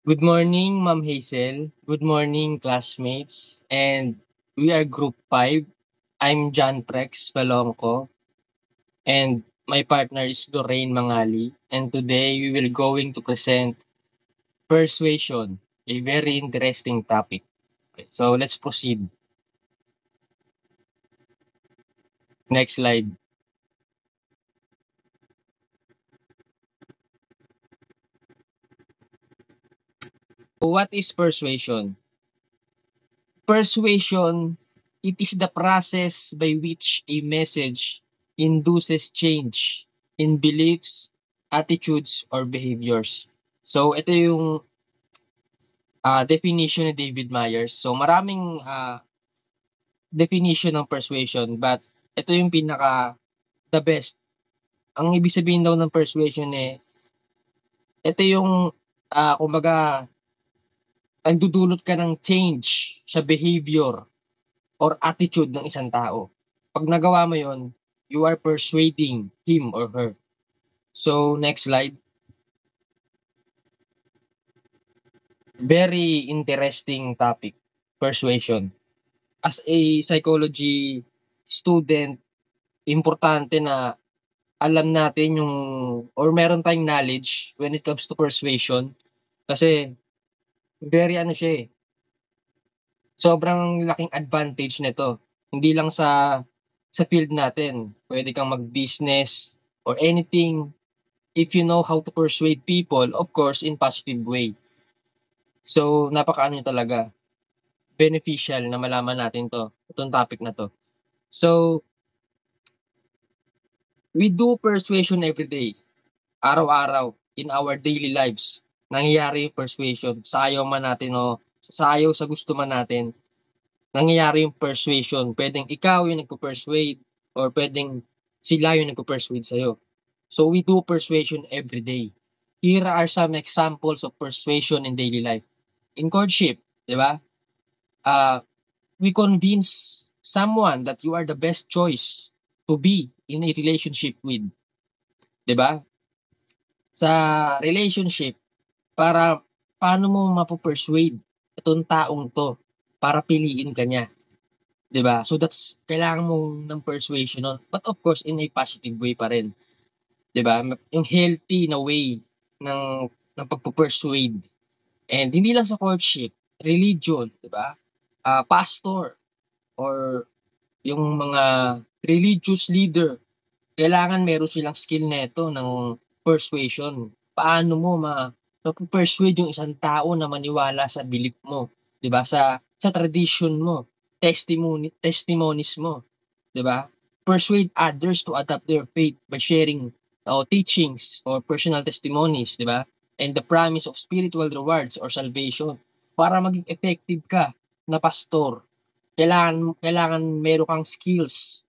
Good morning, Ma'am Hazel. Good morning, classmates. And we are Group 5. I'm John Prex Valongco. And my partner is Lorraine Mangali. And today we will going to present persuasion, a very interesting topic. Okay, so let's proceed. Next slide. What is persuasion? Persuasion, it is the process by which a message induces change in beliefs, attitudes, or behaviors. So, ito yung definition ni David Myers. So, maraming definition ng persuasion, but ito yung pinaka the best. Ang ibig sabihin daw ng persuasion ito yung kumbaga nagdudulot ka ng change sa behavior or attitude ng isang tao. Pag nagawa mo yon, you are persuading him or her. So, next slide. Very interesting topic, persuasion. As a psychology student, importante na alam natin yung or meron tayong knowledge when it comes to persuasion kasi very ano siya sobrang laking advantage nito. Hindi lang sa field natin. Pwede kang mag-business or anything if you know how to persuade people, of course, in positive way. So, napakaano talaga, beneficial na malaman natin itong topic na to. So, we do persuasion every day, araw-araw, in our daily lives. Nangyayari yung persuasion, sa ayaw man natin o sa ayaw sa gusto man natin, nangyayari yung persuasion. Pwedeng ikaw yung nagpo-persuade or pwedeng sila yung nagpo-persuade sa'yo. So, we do persuasion every day. Here are some examples of persuasion in daily life. In courtship, di ba? We convince someone that you are the best choice to be in a relationship with. Di ba? Sa relationship, para paano mo mapo-persuade itong taong to para piliin ka niya. 'Di ba? So that's kailangan mo ng persuasion nun. But of course, in a positive way pa rin. 'Di ba? Yung healthy na way ng pagpo-persuade. And hindi lang sa courtship, religion, 'di ba? Pastor or yung mga religious leader, kailangan meron silang skill neto ng persuasion. Paano mo mapo-persuade yung isang tao na maniwala sa belief mo, 'di ba? Sa tradition mo, testimonies mo, 'di ba? Persuade others to adopt their faith by sharing teachings or personal testimonies, 'di ba? And the promise of spiritual rewards or salvation. Para maging effective ka na pastor, kailangan meron kang skills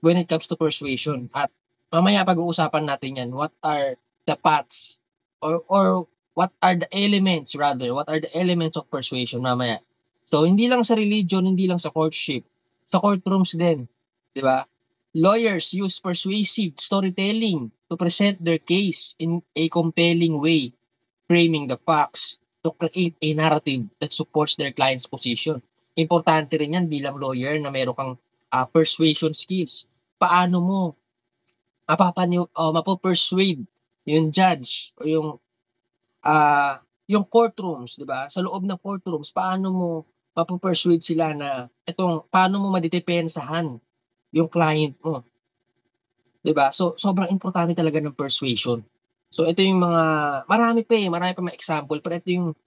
when it comes to persuasion. At mamaya pag-uusapan natin yan, what are the paths or what are the elements rather, what are the elements of persuasion mamaya. So, hindi lang sa religion, hindi lang sa courtship, sa courtrooms din, di ba? Lawyers use persuasive storytelling to present their case in a compelling way, framing the facts to create a narrative that supports their client's position. Importante rin yan bilang lawyer na meron kang persuasion skills. Paano mo mapo-persuade yung judge o yung courtrooms, 'di ba? Sa loob ng courtrooms, paano mo mapo-persuade sila na paano mo madedepensahan yung client mo, 'di ba? So, sobrang importante talaga ng persuasion. So, ito yung marami pa example, pero ito yung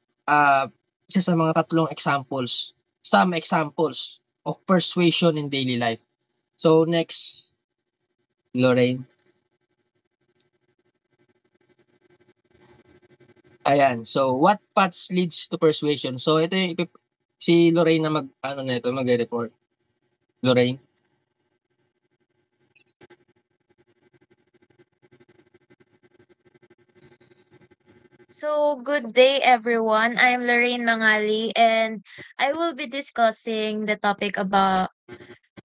isa sa mga tatlong examples, some examples of persuasion in daily life. So, next, Lorraine. Ayan. So, what paths leads to persuasion? So, ito yung si Lorraine na mag-ano nito, magre-report. Lorraine? So, good day everyone. I'm Lorraine Mangali and I will be discussing the topic about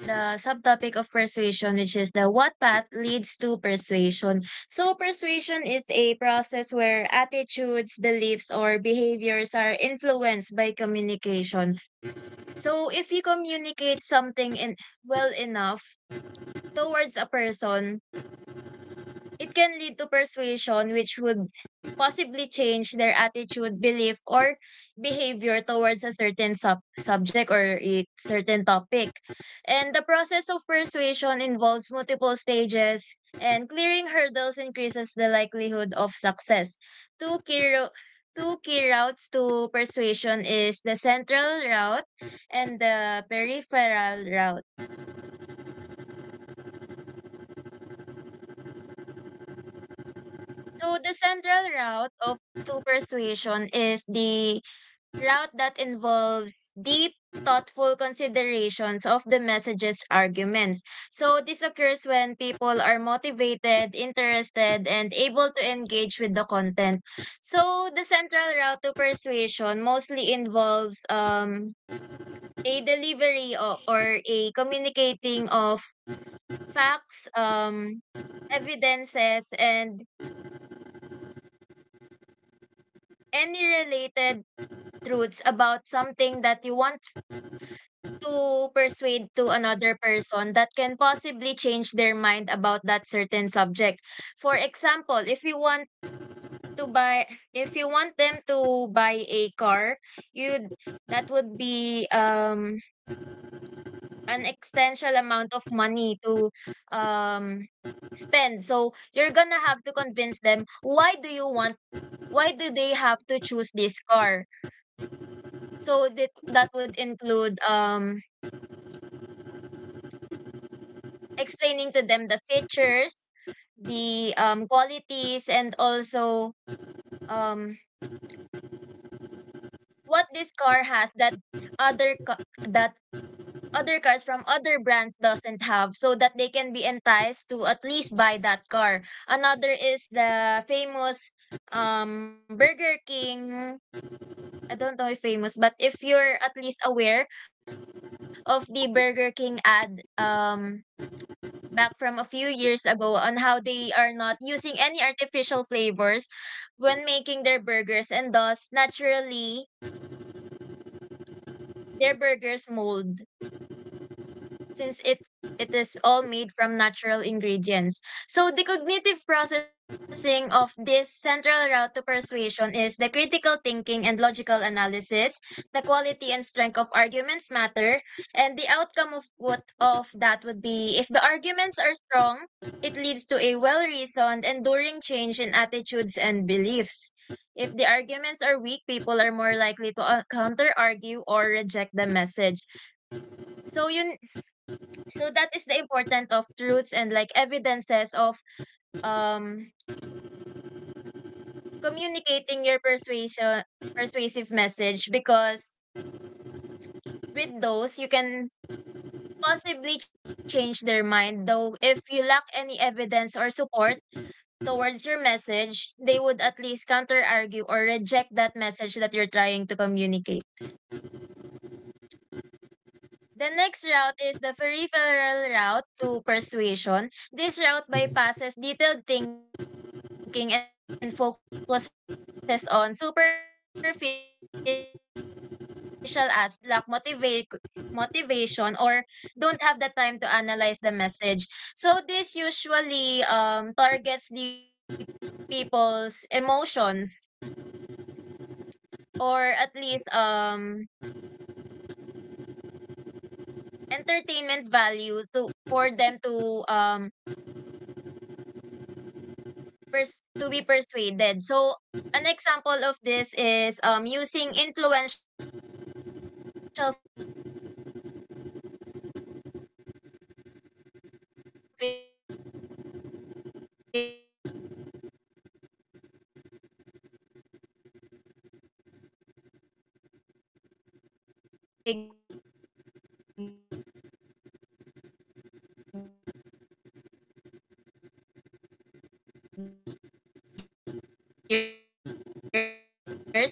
the subtopic of persuasion, which is the what path leads to persuasion. So, persuasion is a process where attitudes, beliefs, or behaviors are influenced by communication. So, if you communicate something well enough towards a person, it can lead to persuasion, which would possibly change their attitude, belief, or behavior towards a certain subject or a certain topic. And the process of persuasion involves multiple stages, and clearing hurdles increases the likelihood of success. Two key, ro- Two key routes to persuasion is the central route and the peripheral route. So the central route of to persuasion is the route that involves deep, thoughtful considerations of the message's arguments. So this occurs when people are motivated, interested, and able to engage with the content. So the central route to persuasion mostly involves a delivery or a communicating of facts, evidences, and any related truths about something that you want to persuade to another person that can possibly change their mind about that certain subject. For example, if you want them to buy a car, you that would be an extensial amount of money to um spend. So you're gonna have to convince them why do they have to choose this car. So that would include explaining to them the features, the qualities, and also um what this car has that that other cars from other brands doesn't have, so that they can be enticed to at least buy that car. Another is the famous Burger King. I don't know if famous, but if you're at least aware of the Burger King ad back from a few years ago on how they are not using any artificial flavors when making their burgers, and thus naturally their burgers mold since it is all made from natural ingredients. So the cognitive processing of this central route to persuasion is the critical thinking and logical analysis. The quality and strength of arguments matter, and the outcome of that would be if the arguments are strong, it leads to a well-reasoned, enduring change in attitudes and beliefs. If the arguments are weak, people are more likely to counter argue or reject the message. So you so that is the importance of truths and like evidences of um communicating your persuasive message, because with those you can possibly change their mind, though if you lack any evidence or support towards your message, they would at least counter argue or reject that message that you're trying to communicate. The next route is the peripheral route to persuasion. This route bypasses detailed thinking and focuses on superficial aspects such as motivation or don't have the time to analyze the message. So this usually targets the people's emotions, or at least entertainment values for them to be persuaded. So an example of this is using influential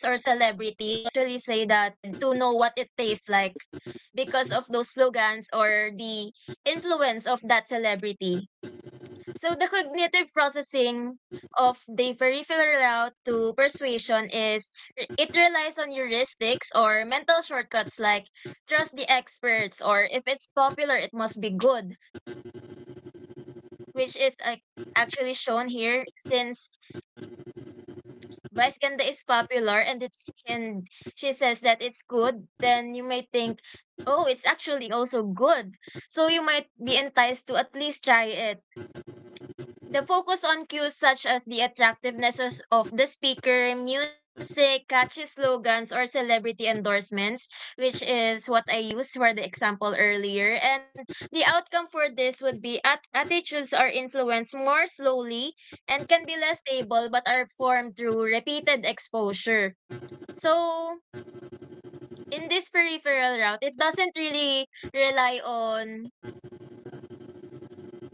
or celebrities actually say that to know what it tastes like, because of those slogans or the influence of that celebrity. So the cognitive processing of the peripheral route to persuasion is it relies on heuristics or mental shortcuts like trust the experts or if it's popular it must be good, which is actually shown here since Vice Ganda is popular and she says that it's good, then you might think, oh, it's actually also good. So you might be enticed to at least try it. The focus on cues such as the attractiveness of the speaker, music, catchy slogans, or celebrity endorsements, which is what I used for the example earlier. And the outcome for this would be attitudes are influenced more slowly and can be less stable but are formed through repeated exposure. So, in this peripheral route, it doesn't really rely on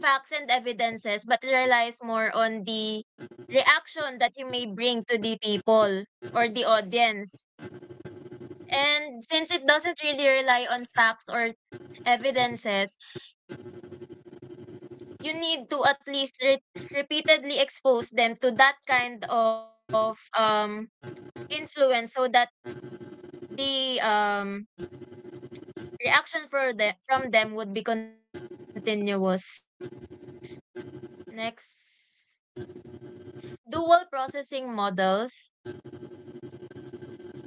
facts and evidences, but relies more on the reaction that you may bring to the people or the audience. And since it doesn't really rely on facts or evidences, you need to at least repeatedly expose them to that kind of influence so that the reaction from them would be continuous. Next, dual processing models.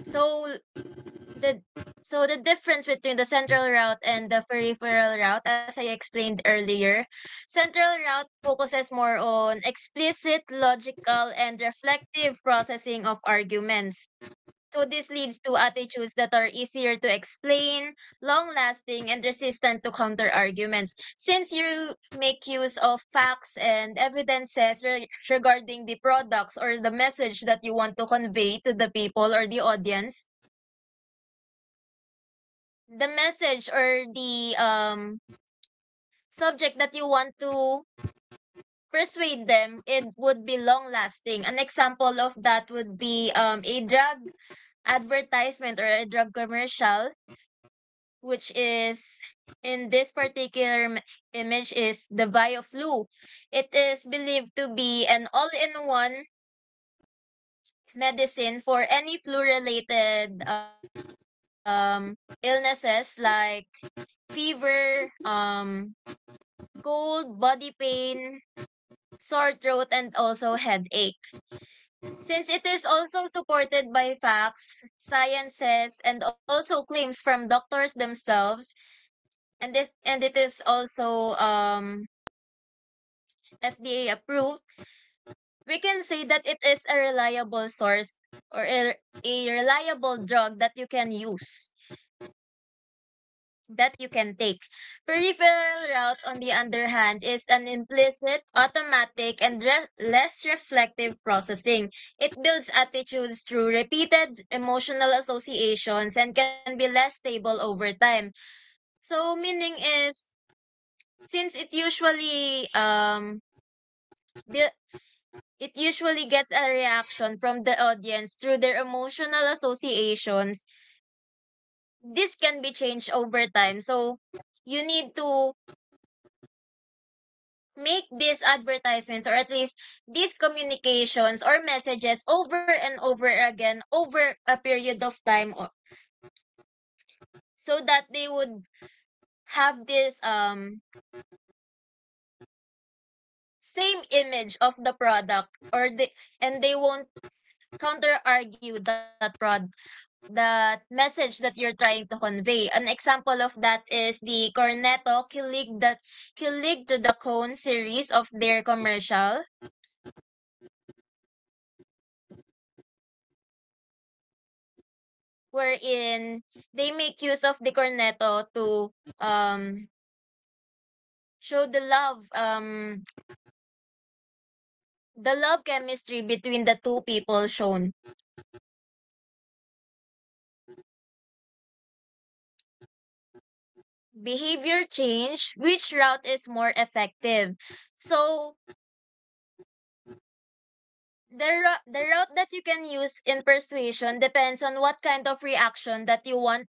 So the so the difference between the central route and the peripheral route, as I explained earlier, central route focuses more on explicit, logical, and reflective processing of arguments. So this leads to attitudes that are easier to explain, long-lasting, and resistant to counter-arguments. Since you make use of facts and evidences regarding the products or the message that you want to convey to the people or the audience, the message or the subject that you want to persuade them, it would be long lasting. An example of that would be a drug advertisement or a drug commercial, which is in this particular image is the BioFlu. It is believed to be an all-in-one medicine for any flu-related illnesses like fever, cold, body pain, sore throat, and also headache. Since it is also supported by facts, sciences, and also claims from doctors themselves, and it is also FDA approved, we can say that it is a reliable source or a reliable drug that you can use, that you can take. Peripheral route, on the other hand, is an implicit, automatic, and less reflective processing. It builds attitudes through repeated emotional associations and can be less stable over time. So, meaning is, since the, it usually gets a reaction from the audience through their emotional associations, this can be changed over time. So, you need to make these advertisements or at least these communications or messages over and over again over a period of time so that they would have this same image of the product and they won't counter argue that message that you're trying to convey. An example of that is the Cornetto Kilig to the Cone series of their commercial, wherein they make use of the cornetto to show the love chemistry between the two people shown. Behavior change, which route is more effective? So the route that you can use in persuasion depends on what kind of reaction that you want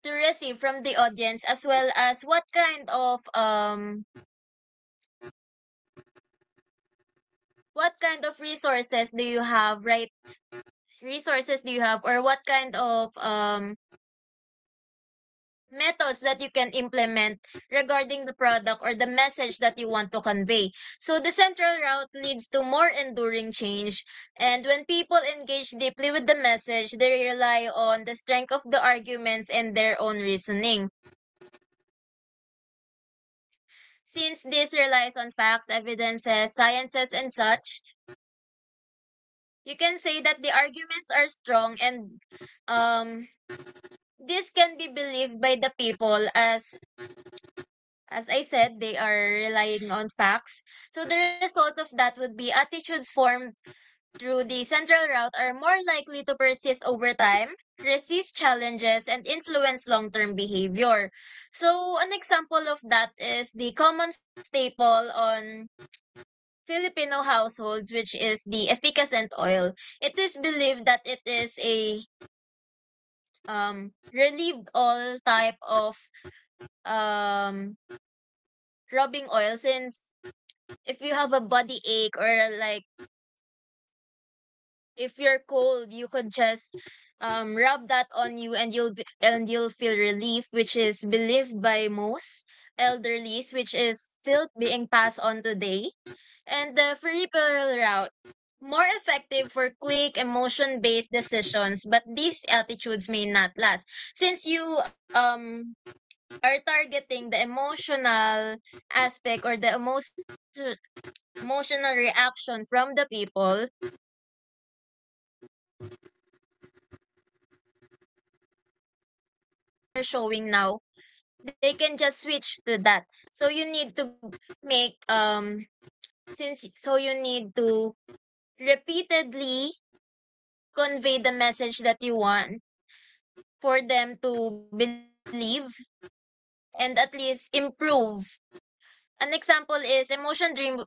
to receive from the audience, as well as what kind of resources do you have, right? Resources do you have, or what kind of methods that you can implement regarding the product or the message that you want to convey. So the central route leads to more enduring change. And when people engage deeply with the message, they rely on the strength of the arguments and their own reasoning. Since this relies on facts, evidences, sciences, and such, you can say that the arguments are strong, and um, this can be believed by the people as I said, they are relying on facts. So the result of that would be attitudes formed through the central route are more likely to persist over time, resist challenges, and influence long-term behavior. So an example of that is the common staple on Filipino households, which is the efficacent oil. It is believed that it is a relieved oil type of um rubbing oil, since if you have a body ache, or like if you're cold, you could just rub that on you, and you'll feel relief, which is believed by most elderlies, which is still being passed on today. And the peripheral route, more effective for quick emotion based decisions, but these attitudes may not last, since you um are targeting the emotional aspect, or the emotional reaction from the people are showing now, they can just switch to that. So you need to make you need to repeatedly convey the message that you want for them to believe and at least improve. An example is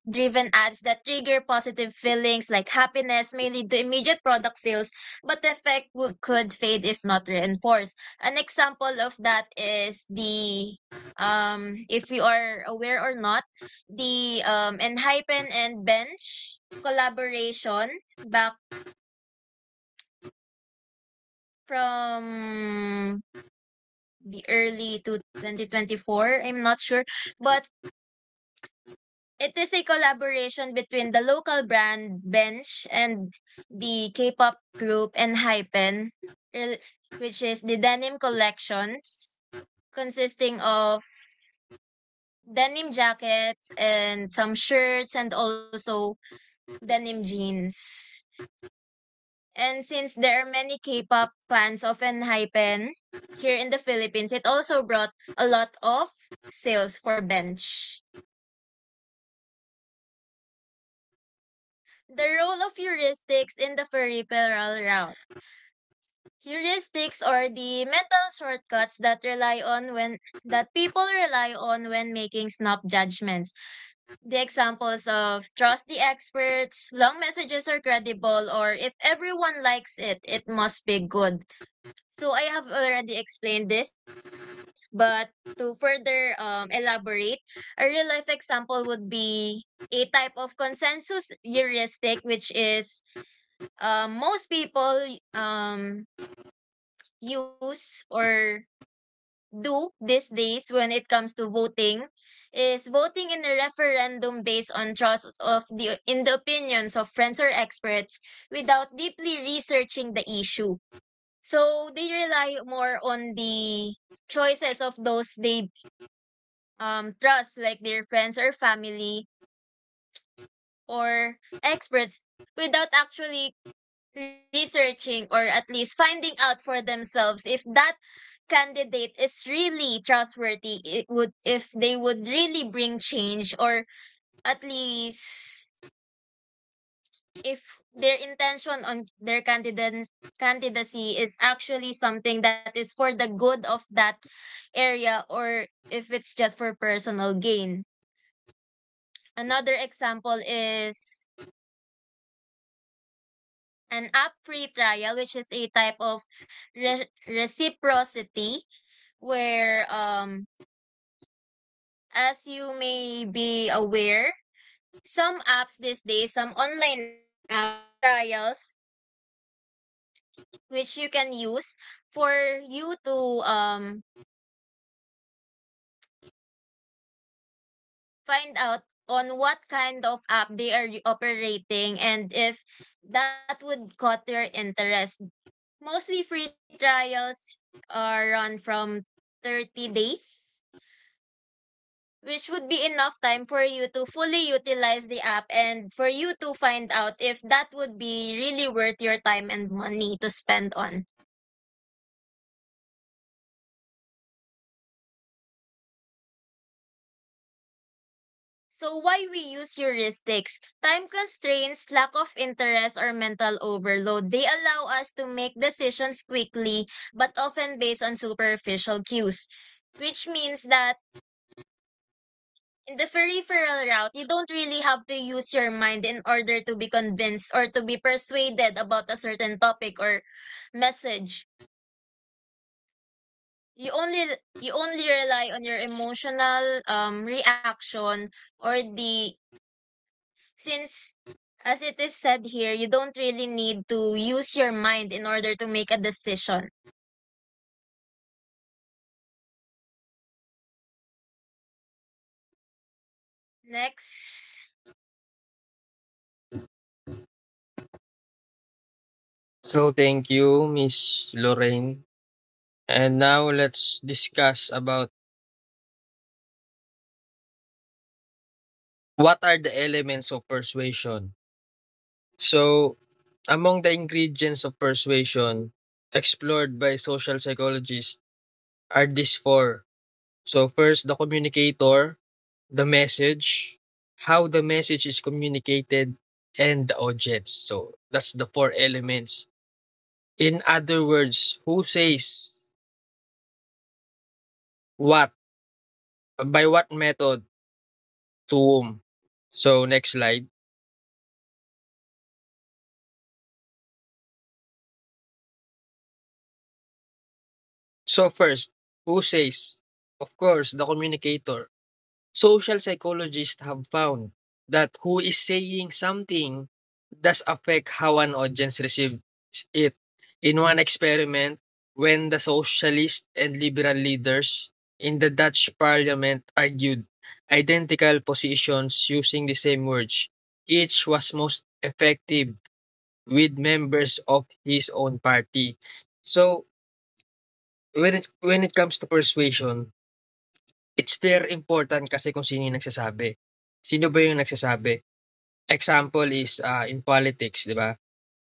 driven ads that trigger positive feelings like happiness may lead to immediate product sales, but the effect could fade if not reinforced. An example of that is the if you are aware or not, the Enhypen and Bench collaboration back from the early to 2024. I'm not sure, but it is a collaboration between the local brand Bench and the K-pop group Enhypen, rel- which is the denim collections, consisting of denim jackets and some shirts, and also denim jeans. And since there are many K-pop fans of Enhypen here in the Philippines, it also brought a lot of sales for Bench. The role of heuristics in the peripheral route. Heuristics are the mental shortcuts that people rely on when making snap judgments. The examples of trust the experts, long messages are credible, or if everyone likes it, it must be good. So I have already explained this, but to further elaborate, a real life example would be a type of consensus heuristic, which is most people use or do these days when it comes to voting, is voting in a referendum based on trust of the in the opinions of friends or experts without deeply researching the issue. So they rely more on the choices of those they trust, like their friends or family or experts, without actually researching, or at least finding out for themselves if that candidate is really trustworthy, it would if they would really bring change, or at least if their intention on their candidacy is actually something that is for the good of that area, or if it's just for personal gain. Another example is an app free trial, which is a type of reciprocity, where as you may be aware, some apps these days, some online trials which you can use for you to find out on what kind of app they are operating and if that would caught your interest. Mostly free trials are run from 30 days, which would be enough time for you to fully utilize the app and for you to find out if that would be really worth your time and money to spend on. So why we use heuristics? Time constraints, lack of interest, or mental overload. They allow us to make decisions quickly, but often based on superficial cues. Which means that in the peripheral route, you don't really have to use your mind in order to be convinced or to be persuaded about a certain topic or message. You only rely on your emotional reaction or the since as it is said here, you don't really need to use your mind in order to make a decision. Next. So thank you, Miss Lorraine. And now let's discuss about what are the elements of persuasion. So, among the ingredients of persuasion explored by social psychologists are these four. So, first, the communicator, the message, how the message is communicated, and the audience. So, that's the four elements. In other words, who says what, by what method, to whom. So, next slide. So, first, who says? Of course, the communicator. Social psychologists have found that who is saying something does affect how an audience receives it. In one experiment, when the socialist and liberal leaders in the Dutch parliament argued identical positions using the same words, each was most effective with members of his own party. So when it comes to persuasion, it's very important kasi kung sino yung nagsasabi. Sino ba yung nagsasabi? Example is, in politics, 'di ba?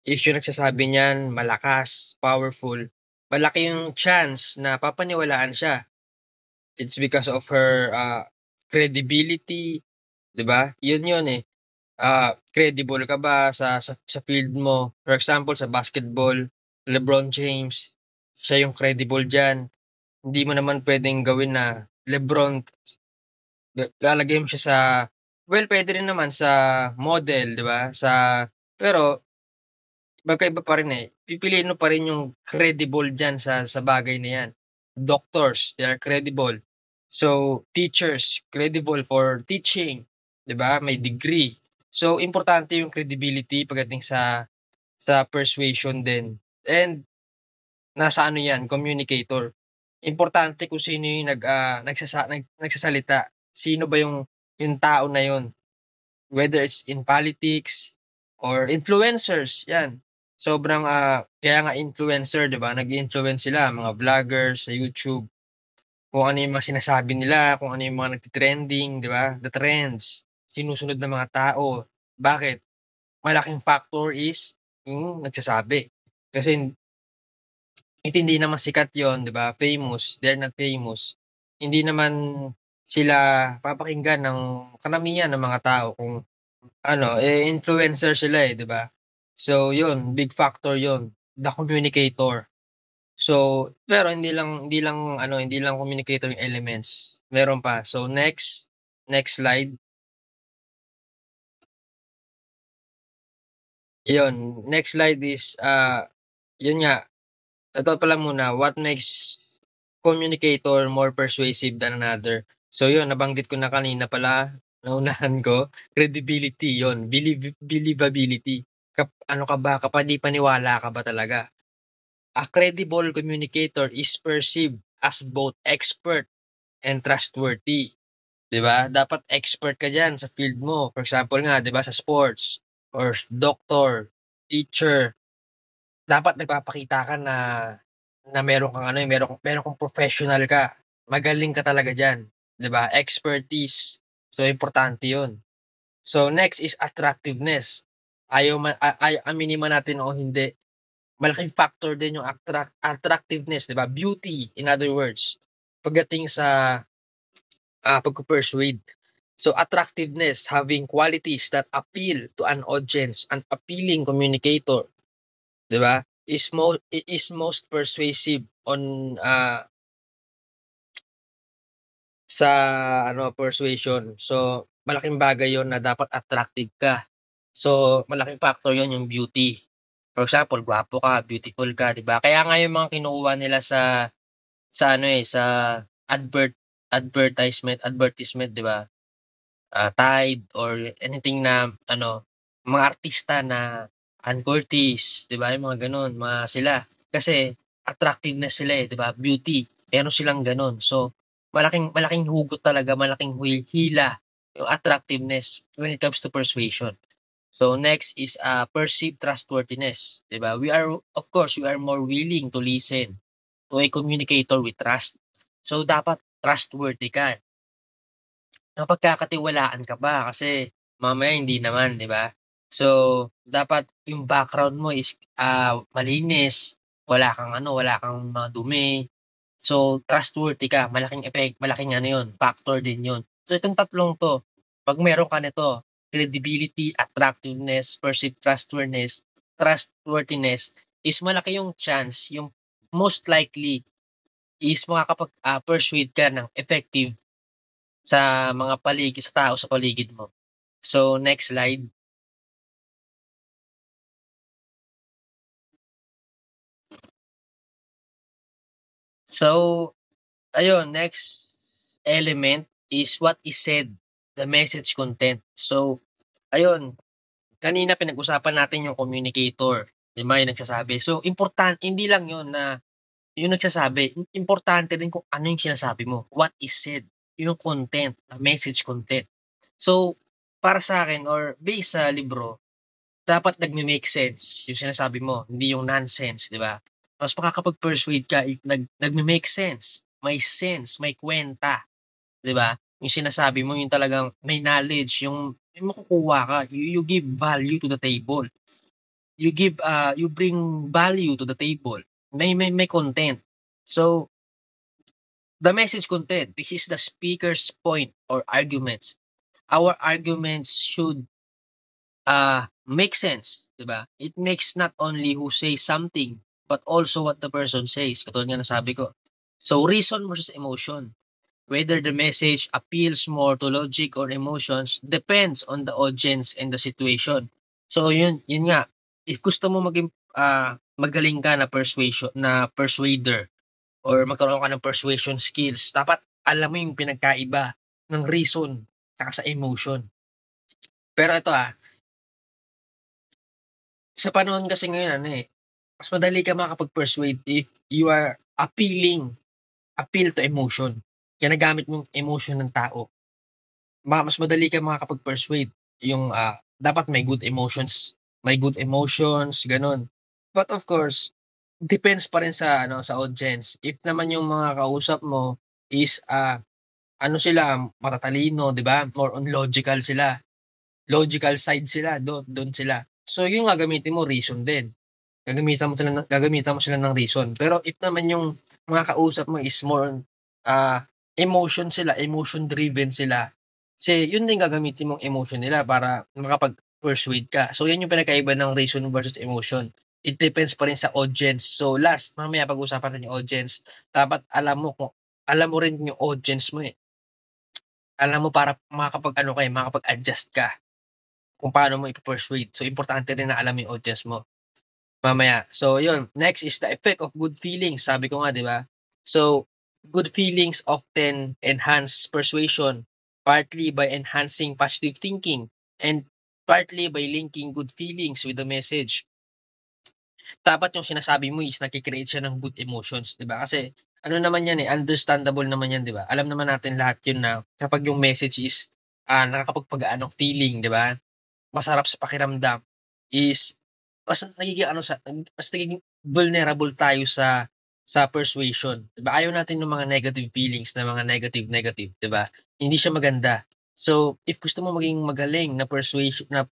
If yung nagsasabi niyan malakas, powerful, malaki yung chance na papaniwalaan siya. It's because of her, credibility, 'di ba? Yun, eh. Credible ka ba sa field mo? For example, sa basketball, LeBron James, siya yung credible diyan. Hindi mo naman puwedeng gawin na LeBron lalagay mo siya sa well, puwede rin naman sa model, 'di ba? Pero magkaiba pa rin, eh. Pipiliin mo pa rin yung credible diyan sa bagay na 'yan. Doctors, they are credible. So, teachers, credible for teaching, 'di ba? May degree. So, importante yung credibility pagdating sa persuasion din. And nasa ano 'yan, communicator. Importante kung sino yung nagsasalita. Sino ba yung tao na yun, whether it's in politics or influencers, 'yan. Sobrang, kaya nga influencer, 'di ba, nag-i-influence sila, mga vloggers sa YouTube, kung ano yung mga sinasabi nila, kung ano yung mga nagte-trending, 'di ba, the trends, sinusunod ng mga tao. Bakit? Malaking factor is yung nagsasabi. Kasi if hindi naman sikat yon, 'di ba, famous, they're not famous, hindi naman sila papakinggan ng karamihan ng mga tao kung ano, eh, influencer sila, eh, 'di ba? So 'yun, big factor 'yun, the communicator. So, pero hindi lang communicator yung elements, meron pa. So next slide. 'Yun, next slide is, 'yun nga, ito pala muna, what makes communicator more persuasive than another? So yun, nabanggit ko na kanina pala, naunahan ko, credibility yun, believability. Ano ka ba, kapani-paniwala ka ba talaga? A credible communicator is perceived as both expert and trustworthy. 'Di ba? Dapat expert ka diyan sa field mo. For example nga, 'di ba, sa sports or doctor, teacher, dapat nagpapakita ka na meron kang ano, meron kang professional ka. Magaling ka talaga diyan, 'di ba? Expertise. So, importante 'yun. So, next is attractiveness. Aminin man natin o hindi, malaking factor din yung attractiveness, 'di ba? Beauty, in other words, pagdating sa pagpe-persuade. So, attractiveness, having qualities that appeal to an audience, an appealing communicator, 'di ba, is most persuasive sa persuasion. So, malaking bagay 'yon na dapat attractive ka. So, malaking factor 'yon yung beauty. For example, gwapo ka, beautiful ka, 'di ba? Kaya nga yung mga kinukuha nila sa advertisement, 'di ba? Tide or anything na mga artista na Ann Curtis, 'di ba, yung mga gano'n, mga sila. Kasi attractiveness sila, 'di ba, beauty, meron silang gano'n. So, malaking malaking hugot talaga, malaking hila yung attractiveness when it comes to persuasion. So, next is, perceived trustworthiness, 'di ba? We are more willing to listen to a communicator we trust. So, dapat trustworthy ka. Mapagkakatiwalaan ka ba kasi mamaya hindi naman, 'di ba? So, dapat yung background mo is, malinis, wala kang madumi. So, trustworthy ka, malaking ano yun, factor din yun. So, itong tatlong 'to, 'pag meron ka nito, credibility, attractiveness, perceived trustworthiness, is malaki yung chance, yung most likely is persuade ka ng effective sa tao sa paligid mo. So, next slide. So, ayun, next element is what is said, the message content. So, ayun, kanina pinag-usapan natin yung communicator, 'di ba, yung nagsasabi. So, hindi lang yun na yung nagsasabi, importante rin kung ano yung sinasabi mo, what is said, yung content, the message content. So, para sa akin or based sa libro, dapat nagme-make sense yung sinasabi mo, hindi yung nonsense, 'di ba? Mas makakapag-persuade ka if nagme-make sense, may kwenta, 'di ba? Yung sinasabi mo yung talagang may knowledge, yung may makukuha ka, you give value to the table. You bring value to the table. May content. So, the message content, this is the speaker's point or arguments. Our arguments should make sense, 'di ba? It makes not only who says something, but also what the person says, katulad nga ng sabi ko. So, reason versus emotion. Whether the message appeals more to logic or emotions depends on the audience and the situation. So, yun nga. If gusto mo magaling ka na persuader or magkaroon ka ng persuasion skills, dapat alam mo yung pinagkaiba ng reason tsaka sa emotion. Pero ito, sa panahon kasi ngayon mas madali ka makakapag-persuade if you are appeal to emotion. Ginagamit mo yung emotion ng tao. Mas madali kang makakapag-persuade yung, dapat may good emotions, gano'n. But of course, depends pa rin sa audience. If naman yung mga kausap mo is, sila, matatalino, 'di ba, more on logical side sila, dun sila. So yung gagamitin mo reason din. Gagamitan mo sila ng reason. Pero if naman yung mga kausap mo is more on, emotion driven sila, kasi yun din gagamitin mong emotion nila para makapag-persuade ka. So yan yung pinagkaiba ng reason versus emotion. It depends pa rin sa audience. So last, mamaya pag-usapan natin yung audience. Dapat alam mo rin yung audience mo, eh. Alam mo para makakapag-adjust ka kung paano mo ipe-persuade. So importante rin na alam mo yung audience mo. Mamaya. So yun, next is the effect of good feelings, sabi ko nga, 'di ba? So, Good feelings often enhance persuasion, partly by enhancing positive thinking and partly by linking good feelings with the message. Dapat yung sinasabi mo is nagke-create siya ng good emotions, 'di ba? Kasi ano naman yan, understandable naman yan, 'di ba? Alam naman natin lahat yun na kapag yung message is, nakakapagpagaan ng feeling, 'di ba? Masarap sa pakiramdam is mas nagiging ano siya, mas nagiging vulnerable tayo sa persuasion, 'di ba? Ayaw natin ng mga negative feelings na mga negative, 'di ba? Hindi siya maganda. So, if gusto mo maging magaling na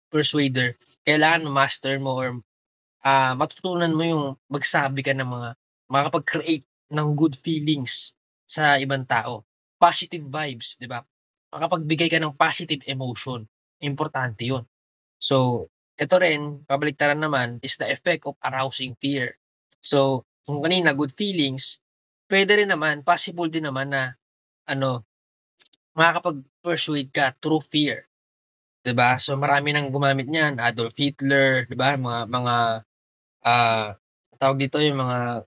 persuader, kailangan master mo or matutunan mo yung magsabi ka ng mga makakapag-create ng good feelings sa ibang tao. Positive vibes, 'di ba? Makapagbigay ka ng positive emotion, importante 'yun. So, ito rin kabaliktaran naman is the effect of arousing fear. So, kung kanina good feelings, puwede rin naman, possible din naman na ano, makakapag-persuade ka through fear, 'di ba? So, marami ng gumamit niyan, Adolf Hitler, 'di ba, mga tawag dito, yung mga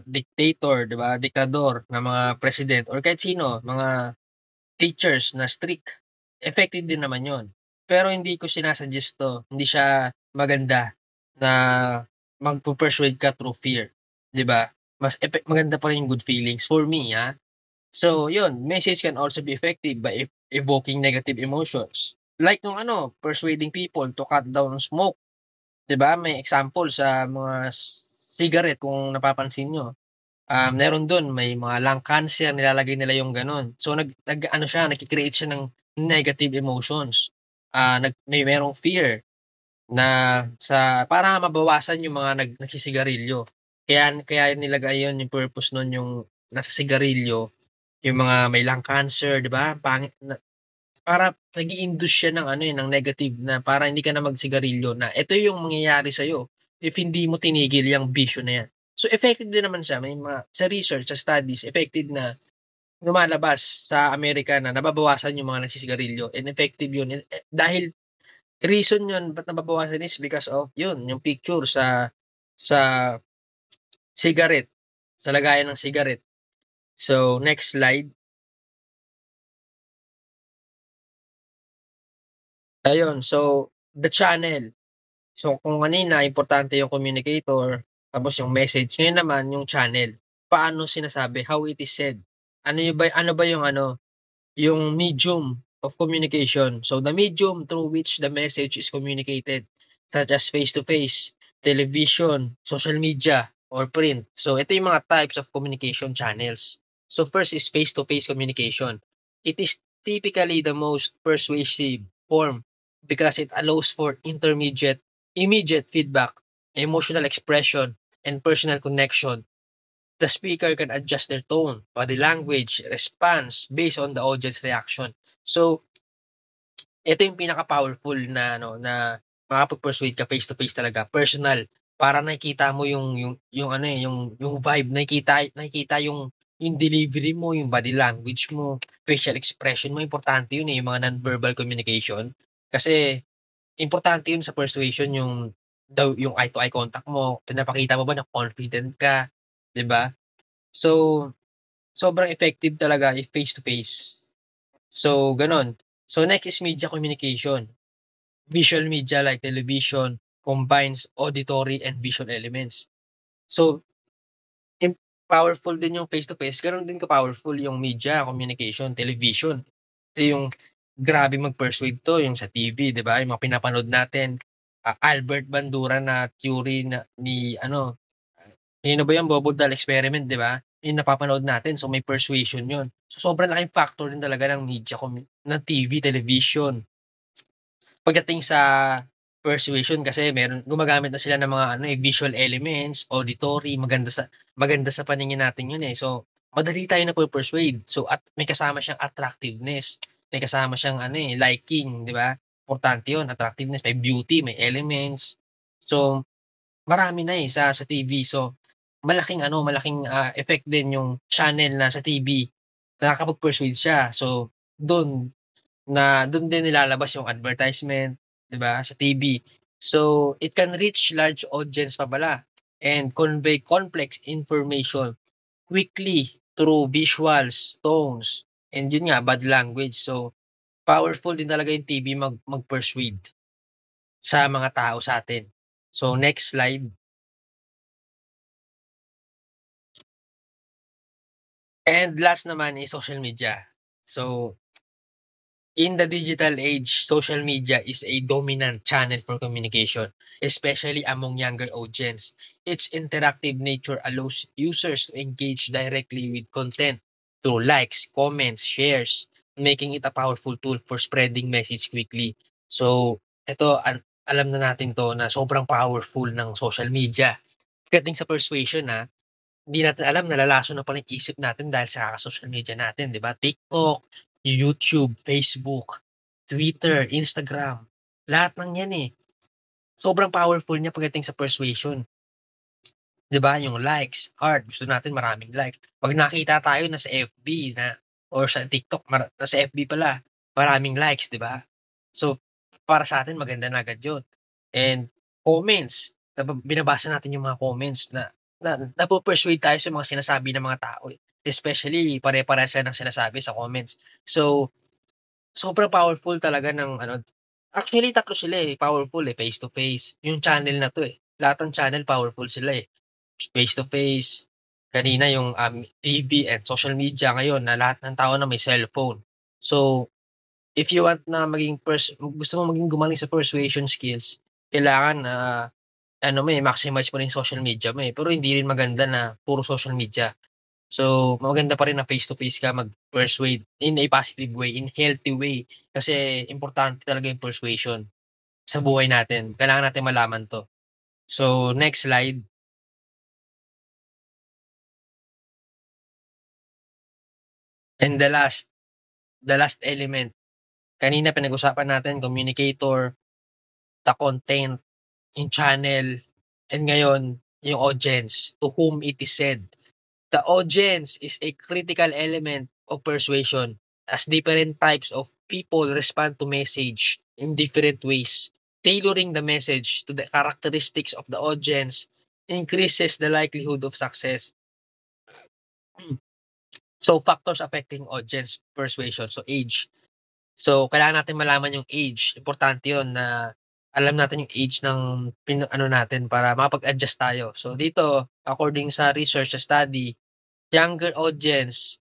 dictator, 'di ba, diktador na mga president or kahit sino, mga teachers na strict, effective din naman yun. Pero hindi ko sina-suggest 'to, hindi siya maganda na magpe-persuade ka through fear, 'di ba? Maganda pa rin yung good feelings for me, So yun, message can also be effective by evoking negative emotions. Like nung persuading people to cut down on smoke. 'Di ba may example sa mga cigarette kung napapansin niyo, meron dun may mga lung cancer nilalagay nila yung gano'n. So nag-ano siya nagke-create siya ng negative emotions. Merong fear na para mabawasan yung mga nagsisigarilyo. Kaya kaya nilagay yun yung purpose nun yung nasa sigarilyo, yung mga may lung cancer 'di ba, pangit na para nag-i-induce siya ng ng negative na para hindi ka na magsigarilyo na ito yung mangyayari sa'yo if hindi mo tinigil yang bisyo na yan. So, effective din naman siya may mga sa research, sa studies, effective na lumalabas sa Amerika na nababawasan yung mga nagsisigarilyo and effective yun dahil reason yun ba't nababawasan is because of yun, yung picture sa cigarette, sa lagayan ng cigarette. So, next slide. Ayun, so the channel. So, kung kanina importante yung communicator, tapos yung message, ngayon naman yung channel. Paano sinasabi, how it is said. Ano ba yung yung medium of communication. So, the medium through which the message is communicated, such as face-to-face, television, social media, or print. So, ito yung mga types of communication channels. So, first is face-to-face communication. It is typically the most persuasive form because it allows for immediate feedback, emotional expression, and personal connection. The speaker can adjust their tone, body language, response based on the audience reaction. So, ito yung pinaka-powerful na makapag-persuade ka face to face talaga, personal. Para nakikita mo yung vibe, nakikita yung delivery mo, yung body language mo, facial expression mo, importante yun, yung mga non-verbal communication. Kasi importante yun sa persuasion yung eye to eye contact mo, pinapakita mo ba na confident ka, 'di ba? So, sobrang effective talaga if face to face. So, gano'n. So, next is media communication. Visual media like television combines auditory and visual elements. So, im powerful din yung face to face, gano'n din ka-powerful yung media communication, television. Ito yung grabe mag-persuade 'to, yung sa TV, 'di ba, yung mga pinapanood natin, Albert Bandura na theory ni sino ba 'yan, Bobodal experiment, 'di ba? Yung napapanood natin, so may persuasion 'yun. So, sobrang laking factor din talaga ng media ng TV, television. Pagdating sa persuasion kasi gumagamit na sila ng mga visual elements, auditory, maganda sa paningin natin 'yun, So, madali tayong nape-persuade. So, at may kasama siyang attractiveness, may kasama siyang liking, 'di ba? Importante 'yun, attractiveness, may beauty, may elements. So, marami na, sa TV. So, effect din yung channel na sa TV, nakakapag-persuade siya. So, dun din nilalabas yung advertisement, 'di ba, sa TV. So, it can reach large audience pa pala and convey complex information quickly through visuals, tones, and yun nga, body language. So, powerful din talaga yung TV mag-persuade sa mga tao sa atin. So, next slide. And last naman is social media. So, in the digital age, social media is a dominant channel for communication, especially among younger audience. Its interactive nature allows users to engage directly with content through likes, comments, shares, making it a powerful tool for spreading message quickly. So, ito, alam na natin to na sobrang powerful ng social media. Pagdating sa persuasion, hindi natin alam nalalason na pala yung isip natin dahil sa social media natin, 'di ba? TikTok, YouTube, Facebook, Twitter, Instagram, lahat ng 'yan, sobrang powerful niya pagdating sa persuasion. 'Di ba, yung likes, heart, gusto natin maraming like. 'Pag nakita tayo na sa FB na or sa TikTok nasa FB pala, maraming likes, 'di ba? So, para sa atin maganda na agad yun. And comments, binabasa natin yung mga comments na napu-persuade tayo sa mga sinasabi ng mga tao, especially pare-parehas sila ng sinasabi sa comments. So, sobrang powerful talaga ng ano, actually tatlo sila, powerful, face to face, yung channel na 'to, lahat ng channel powerful sila, face to face, kanina yung, TV and social media ngayon na lahat ng tao na may cellphone. So, if you want na gusto mong maging gumaling sa persuasion skills, kailangan, ano mo, maximize mo rin yung social media mo, pero hindi rin maganda na puro social media. So, maganda pa rin na face to face ka mag-persuade in a positive way, in healthy way. Kasi importante talaga yung persuasion sa buhay natin. Kailangan natin malaman 'to. So, next slide. And the last element, kanina pinag-usapan natin communicator, the content, yung channel, and ngayon yung audience to whom it is said. The audience is a critical element of persuasion as different types of people respond to message in different ways. Tailoring the message to the characteristics of the audience increases the likelihood of success. So, factors affecting audience persuasion. So, age. So, kailangan natin malaman yung age. Importante yun na alam natin yung age ng ano natin para makapag-adjust tayo. So, dito, according sa research sa study, younger audience,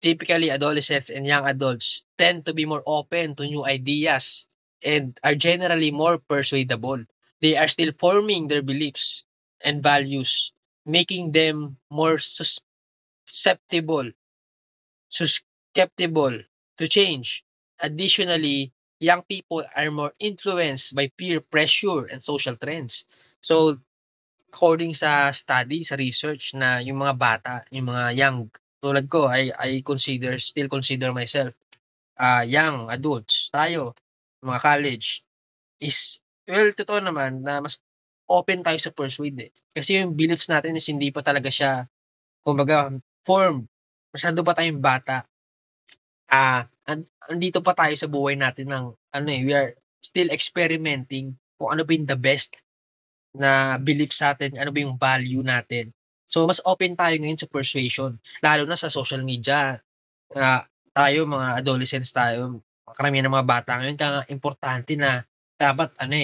typically adolescents and young adults, tend to be more open to new ideas and are generally more persuadable. They are still forming their beliefs and values, making them more susceptible to change. Additionally, young people are more influenced by peer pressure and social trends. So, according sa study, sa research na yung mga bata, yung mga young, tulad ko, I still consider myself, young adults, tayo, mga college, is, well, totoo naman na mas open tayo sa persuade, Kasi yung beliefs natin is hindi pa talaga siya, kumbaga, formed. Masyado pa tayong bata. Andito pa tayo sa buhay natin ng ano, we are still experimenting kung ano ba yung the best na belief sa'tin, ano ba yung value natin. So, mas open tayo ngayon sa persuasion, lalo na sa social media. Tayo mga adolescents tayo, karamihan ng mga bata ngayon kaya nga importante na dapat ano,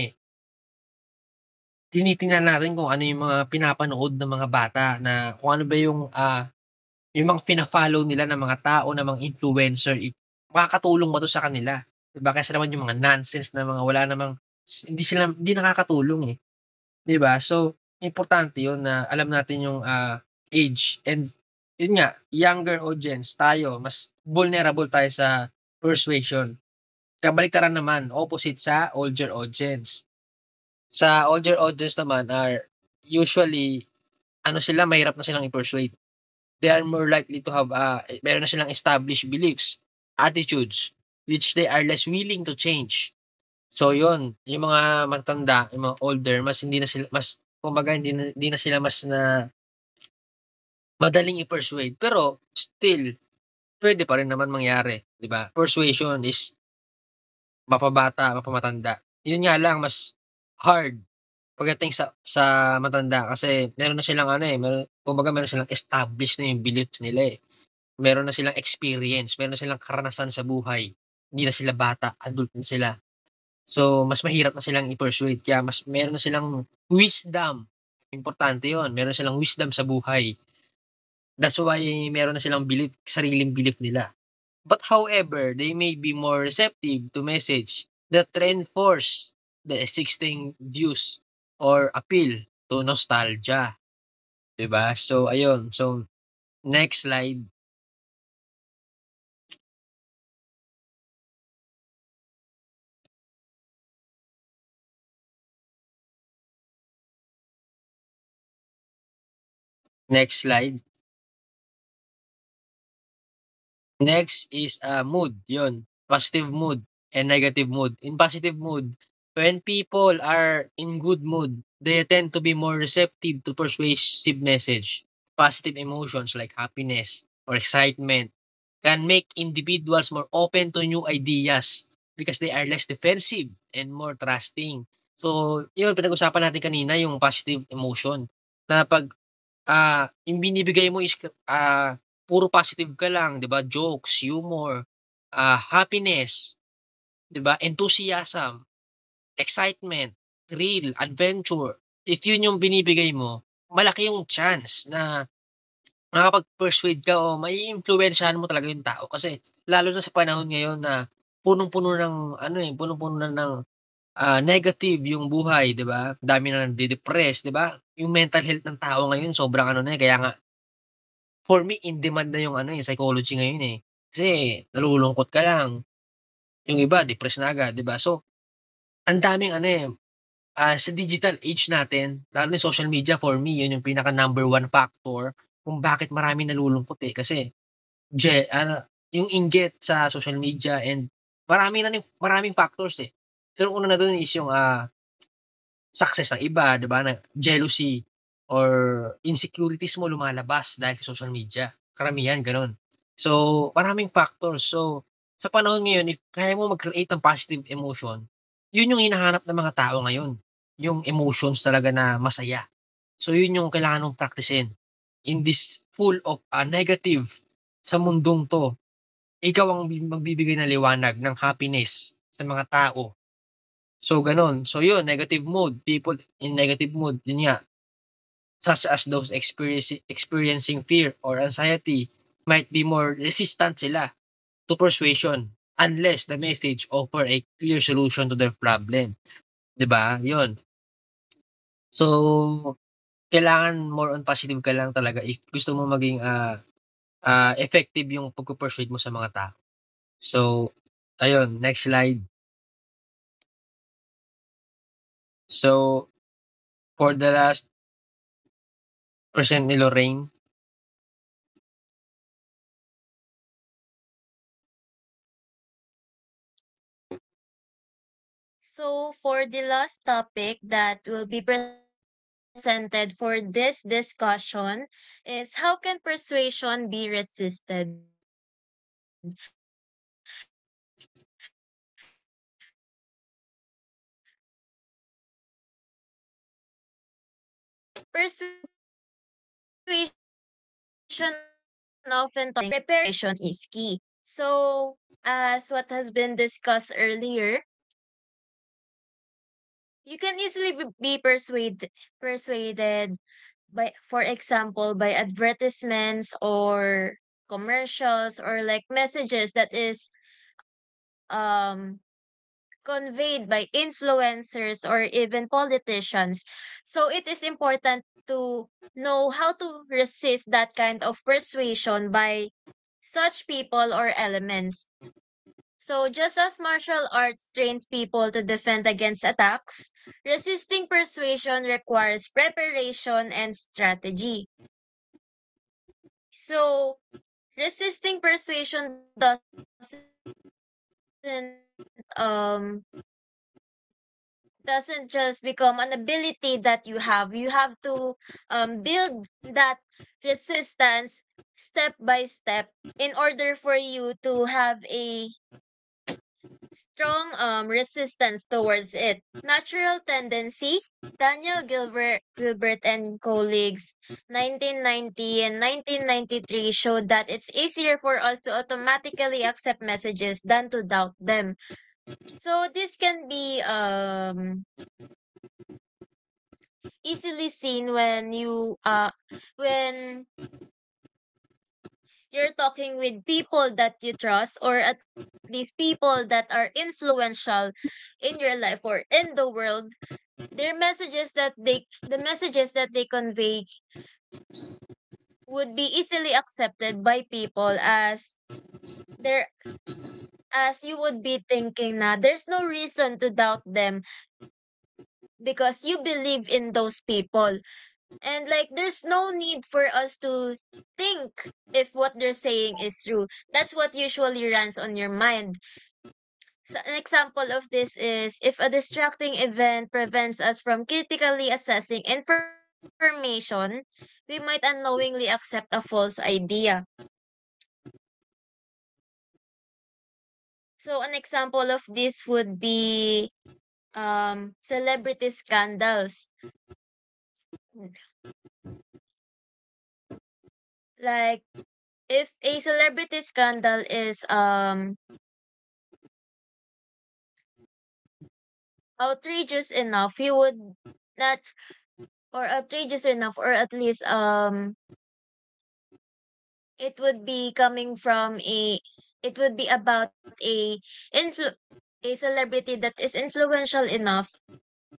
tinitingnan natin kung ano yung mga pinapanood ng mga bata na kung ano ba yung mga fina-follow nila ng mga tao, ng mga influencer, makakatulong ba 'to sa kanila, 'di ba? Kaysa naman yung mga nonsense na mga wala namang hindi nakakatulong, 'di ba? So, importante 'yun na alam natin yung, age and yun nga, younger audience, tayo mas vulnerable tayo sa persuasion. Kabaliktaran naman, opposite sa older audience. Sa older audience naman are usually ano sila, mahirap na silang i-persuade. They are more likely to have, meron na silang established beliefs, attitudes, which they are less willing to change. So yun, yung mga matanda, yung mga older, mas hindi na sila mas kumbaga hindi na sila mas na madaling i-persuade. Pero still, puwede pa rin naman mangyari, 'di ba? Persuasion is mapabata, mapamatanda. Yun nga lang mas hard pagdating sa matanda kasi meron na silang ano, meron kumbaga meron silang established na yung beliefs nila, meron na silang experience, meron na silang karanasan sa buhay. Hindi na sila bata, adult na sila. So, mas mahirap na silang i-persuade kaya mas meron na silang wisdom, importante 'yun, meron silang wisdom sa buhay. That's why meron na silang belief, sariling belief nila. But however, they may be more receptive to message that reinforce the existing views or appeal to nostalgia, 'di ba? So ayun, so next slide, next slide. Next is, mood, 'yun, positive mood and negative mood. In positive mood, when people are in good mood, they tend to be more receptive to persuasive message. Positive emotions like happiness or excitement can make individuals more open to new ideas because they are less defensive and more trusting. So, 'yun pinag-usapan natin kanina yung positive emotion na 'pag yung binibigay mo is puro positive ka lang, 'di ba, jokes, humor, happiness, 'di ba, enthusiasm, excitement, thrill, adventure. If yun yung binibigay mo, malaki yung chance na makakapag-persuade ka o maiimpluwensyahan mo talaga yung tao kasi lalo na sa panahon ngayon na punong-puno ng ano, punong-puno na ng negative yung buhay, 'di ba? Dami na nade-depress, 'di ba? Yung mental health ng tao ngayon sobrang ano na, kaya nga for me in demand na yung ano, psychology ngayon, eh. Kasi nalulungkot ka lang, yung iba depressed na agad, 'di ba? So, ang daming ano, sa digital age natin, lalo na social media for me yun yung pinaka number one factor kung bakit maraming nalulungkot, eh. Kasi yung inggit sa social media and maraming factors, eh. Pero una na dun is yung, success ng iba, 'di ba, na jealousy or insecurities mo lumalabas dahil sa social media, karamihan gano'n. So, maraming factors. So, sa panahon ngayon if kaya mo mag-create ng positive emotion, 'yun yung hinahanap ng mga tao ngayon, yung emotions talaga na masaya. So, 'yun yung kailangan mong praktisin in this full of, negative sa mundong 'to. Ikaw ang magbibigay ng liwanag ng happiness sa mga tao. So gano'n. So yun, negative mood, people in negative mood, yun nga, such as those experiencing fear or anxiety might be more resistant sila to persuasion unless the message offer a clear solution to their problem, 'di ba? Yun. So, kailangan more on positive ka lang talaga if gusto mo maging, effective yung pagpe-persuade mo sa mga tao. So, ayun, next slide. So, for the last present ni Lorraine. So for the last topic that will be presented for this discussion is how can persuasion be resisted? Persuasion often preparation is key. So as what has been discussed earlier, you can easily be persuaded by, for example, by advertisements or commercials or like messages that is um conveyed by influencers or even politicians. So it is important to know how to resist that kind of persuasion by such people or elements. So just as martial arts trains people to defend against attacks, resisting persuasion requires preparation and strategy. So resisting persuasion um doesn't just become an ability that you have. You have to build that resistance step by step in order for you to have a strong resistance towards it. Natural tendency. Daniel Gilbert and colleagues 1990 and 1993 showed that it's easier for us to automatically accept messages than to doubt them. So this can be easily seen when you're talking with people that you trust, or at least people that are influential in your life or in the world. The messages that they convey would be easily accepted by people, there as you would be thinking na there's no reason to doubt them because you believe in those people. And like there's no need for us to think if what they're saying is true. That's what usually runs on your mind. So an example of this is if a distracting event prevents us from critically assessing information, we might unknowingly accept a false idea. So an example of this would be celebrity scandals. Like if a celebrity scandal is outrageous enough, you would not or outrageous enough, or at least it would be coming from it would be about a influ- a celebrity that is influential enough,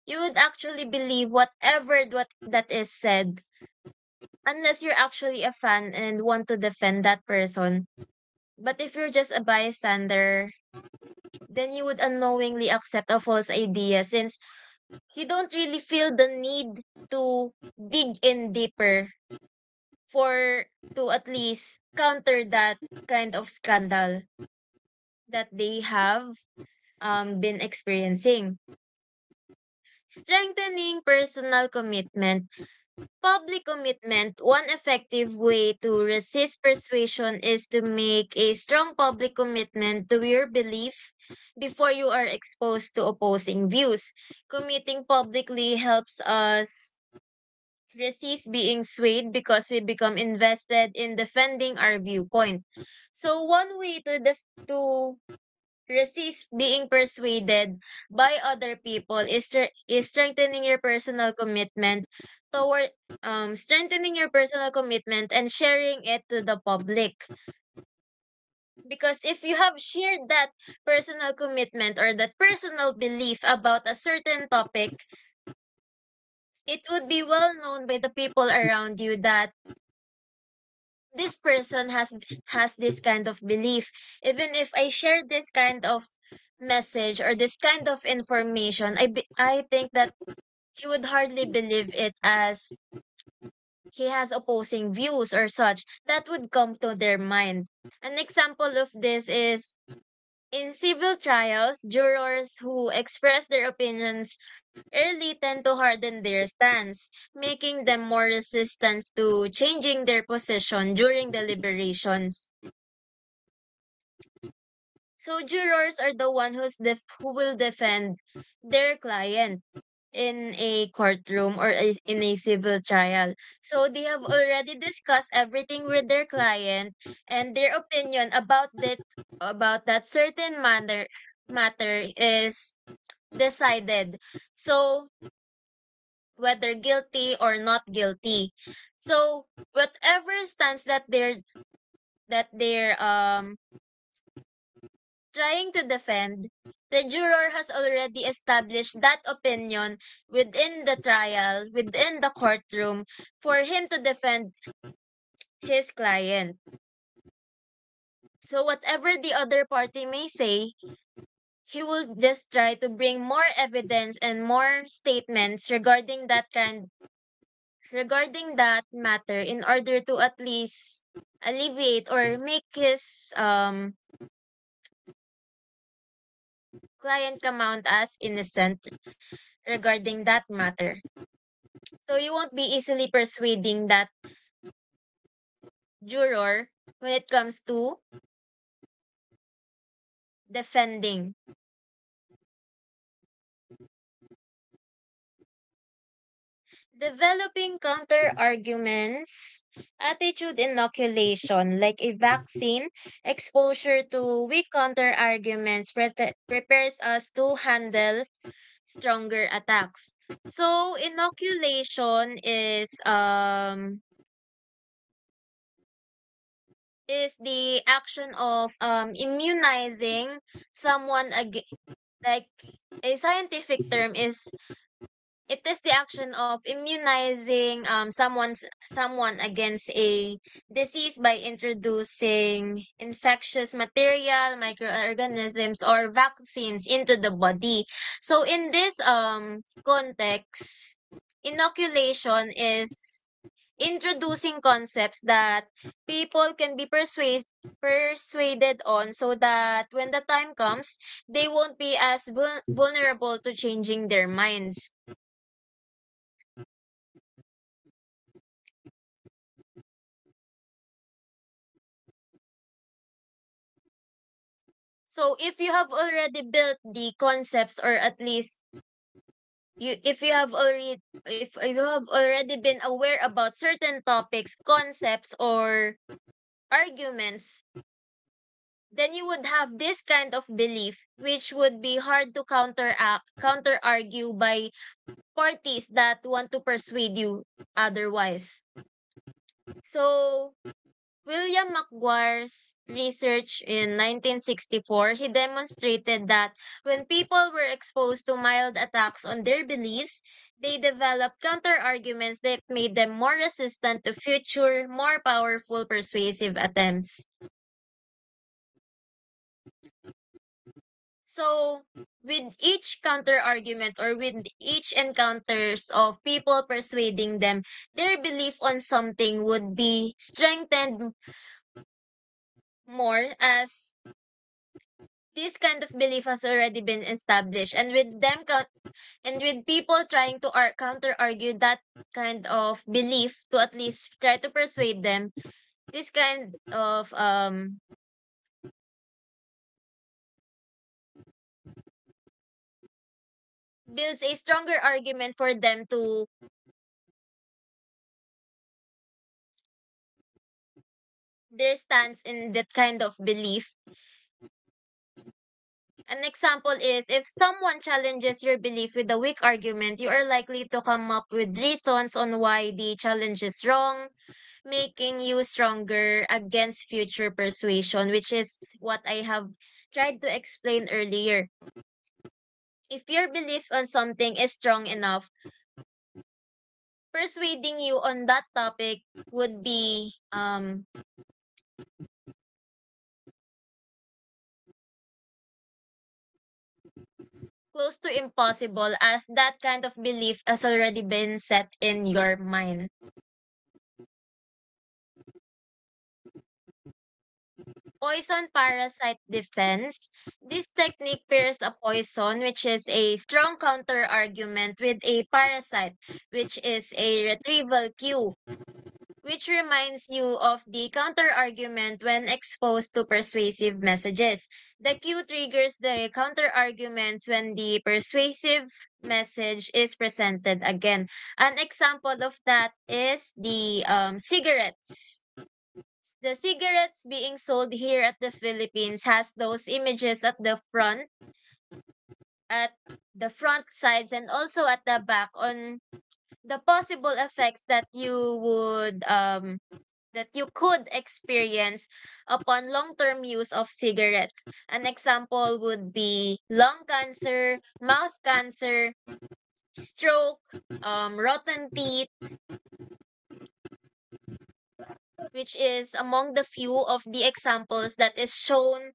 you would actually believe whatever what that is said, unless you're actually a fan and want to defend that person. But if you're just a bystander, then you would unknowingly accept a false idea, since you don't really feel the need to dig in deeper for to at least counter that kind of scandal that they have been experiencing. Strengthening personal commitment. Public commitment. One effective way to resist persuasion is to make a strong public commitment to your belief before you are exposed to opposing views. Committing publicly helps us resist being swayed because we become invested in defending our viewpoint. So one way to resist being persuaded by other people is strengthening your personal commitment toward strengthening your personal commitment and sharing it to the public. Because if you have shared that personal commitment or that personal belief about a certain topic, it would be well known by the people around you that this person has this kind of belief. Even if I share this kind of message or this kind of information, I think that he would hardly believe it, as he has opposing views or such. That would come to their mind. An example of this is in civil trials, jurors who express their opinions early tend to harden their stance, making them more resistant to changing their position during deliberations. So jurors are the one who will defend their client in a courtroom or in a civil trial. So they have already discussed everything with their client, and their opinion about that certain matter is decided. So whether guilty or not guilty. So whatever stance that they're trying to defend, the juror has already established that opinion within the trial, within the courtroom, for him to defend his client. So whatever the other party may say, he will just try to bring more evidence and more statements regarding that matter in order to at least alleviate or make his client come out as innocent regarding that matter. So you won't be easily persuading that juror when it comes to defending. Developing counter arguments, attitude inoculation, like a vaccine, exposure to weak counter arguments prepares us to handle stronger attacks. So inoculation is the action of immunizing someone like a scientific term is it is the action of immunizing someone against a disease by introducing infectious material, microorganisms, or vaccines into the body. So in this context, inoculation is introducing concepts that people can be persuaded on so that when the time comes, they won't be as vulnerable to changing their minds. So if you have already built the concepts, or at least if you have already been aware about certain topics, concepts, or arguments, then you would have this kind of belief which would be hard to counter argue by parties that want to persuade you otherwise. So William McGuire's research in 1964, he demonstrated that when people were exposed to mild attacks on their beliefs, they developed counter-arguments that made them more resistant to future, more powerful persuasive attempts. So, with each counter-argument, or with each encounters of people persuading them, their belief on something would be strengthened more, as this kind of belief has already been established, and with people trying to counter argue that kind of belief to at least try to persuade them, this kind of builds a stronger argument for them to their stance in that kind of belief. An example is, if someone challenges your belief with a weak argument, you are likely to come up with reasons on why the challenge is wrong, making you stronger against future persuasion, which is what I have tried to explain earlier. If your belief on something is strong enough, persuading you on that topic would be close to impossible, as that kind of belief has already been set in your mind. Poison parasite defense. This technique pairs a poison, which is a strong counter argument, with a parasite, which is a retrieval cue, which reminds you of the counter argument when exposed to persuasive messages. The cue triggers the counter arguments when the persuasive message is presented again. An example of that is the cigarettes. The cigarettes being sold here at the Philippines has those images at the front sides, and also at the back, on the possible effects that you could experience upon long-term use of cigarettes. An example would be lung cancer, mouth cancer, stroke, rotten teeth, which is among the few of the examples that is shown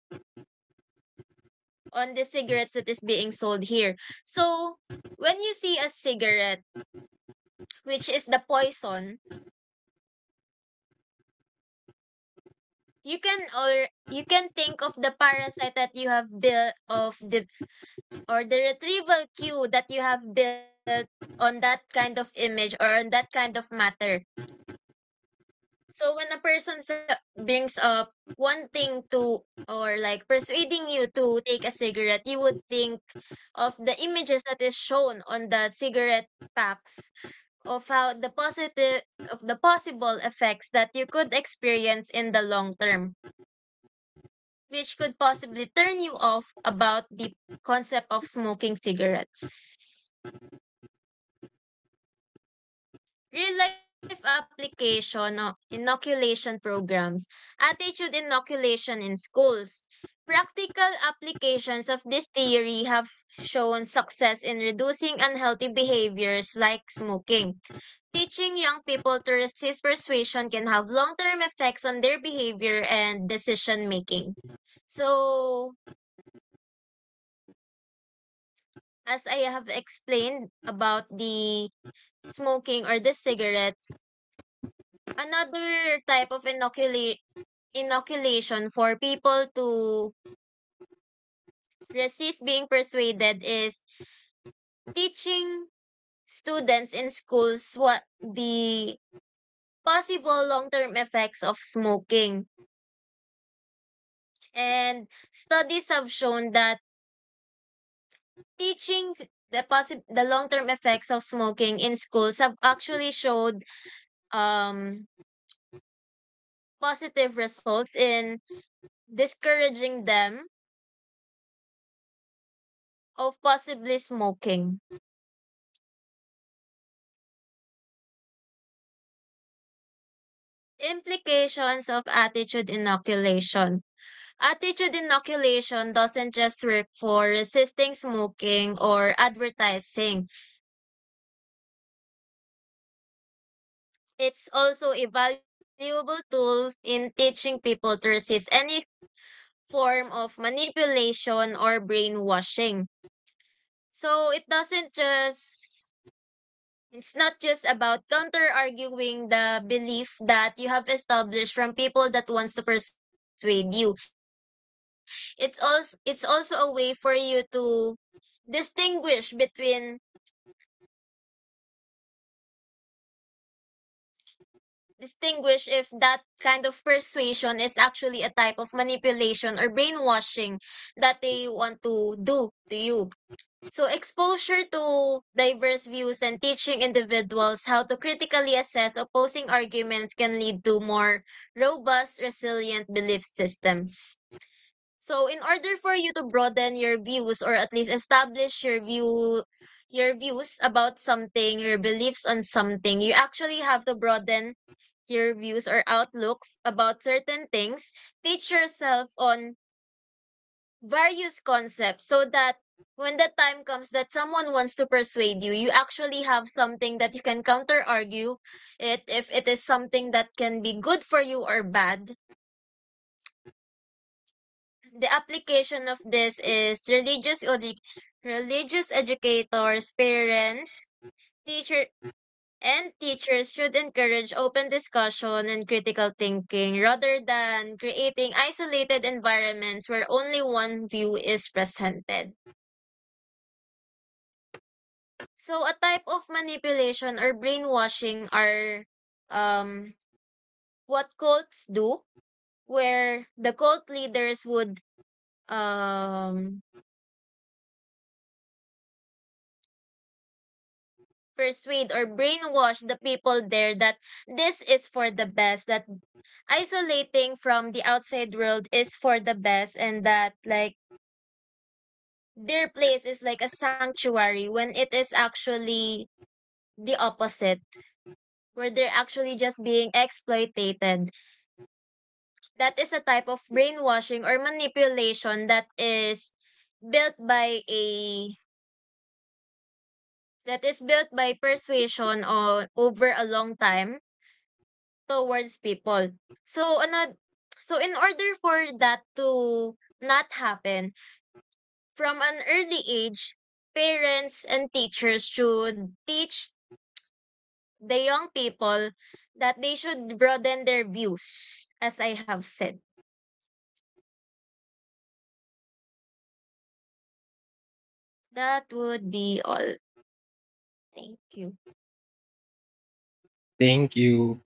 on the cigarettes that is being sold here. So, when you see a cigarette, which is the poison, you can think of the parasite that you have built of the or the retrieval cue that you have built on that kind of image, or on that kind of matter. So when a person brings up wanting to, or like persuading you to take a cigarette, you would think of the images that is shown on the cigarette packs, of how the positive of the possible effects that you could experience in the long term, which could possibly turn you off about the concept of smoking cigarettes. Real life application of inoculation programs, attitude inoculation in schools. Practical applications of this theory have shown success in reducing unhealthy behaviors like smoking. Teaching young people to resist persuasion can have long term effects on their behavior and decision making. So, as I have explained about the smoking or the cigarettes, another type of inoculation for people to resist being persuaded is teaching students in schools what the possible long-term effects of smoking. And studies have shown that teaching the long-term effects of smoking in schools have actually showed um positive results in discouraging them of possibly smoking. Implications of attitude inoculation. Attitude inoculation doesn't just work for resisting smoking or advertising. It's also a valuable tool in teaching people to resist any form of manipulation or brainwashing. So it's not just about counter arguing the belief that you have established from people that wants to persuade you. It's also a way for you to distinguish between distinguish if that kind of persuasion is actually a type of manipulation or brainwashing that they want to do to you. So, exposure to diverse views and teaching individuals how to critically assess opposing arguments can lead to more robust, resilient belief systems. So, in order for you to broaden your views or at least establish your views about something, your beliefs on something, you actually have to broaden your views or outlooks about certain things. Teach yourself on various concepts so that when the time comes that someone wants to persuade you, you actually have something that you can counter argue it if it is something that can be good for you or bad. The application of this is religious educators, parents, teacher and teachers should encourage open discussion and critical thinking rather than creating isolated environments where only one view is presented. So a type of manipulation or brainwashing are um what cults do, where the cult leaders would um persuade or brainwash the people there that this is for the best, that isolating from the outside world is for the best, and that like their place is like a sanctuary when it is actually the opposite, where they're actually just being exploited. That is a type of brainwashing or manipulation built by a that is built by persuasion on over a long time towards people. So in order for that to not happen, from an early age, parents and teachers should teach the young people that they should broaden their views, as I have said. That would be all. Thank you. Thank you.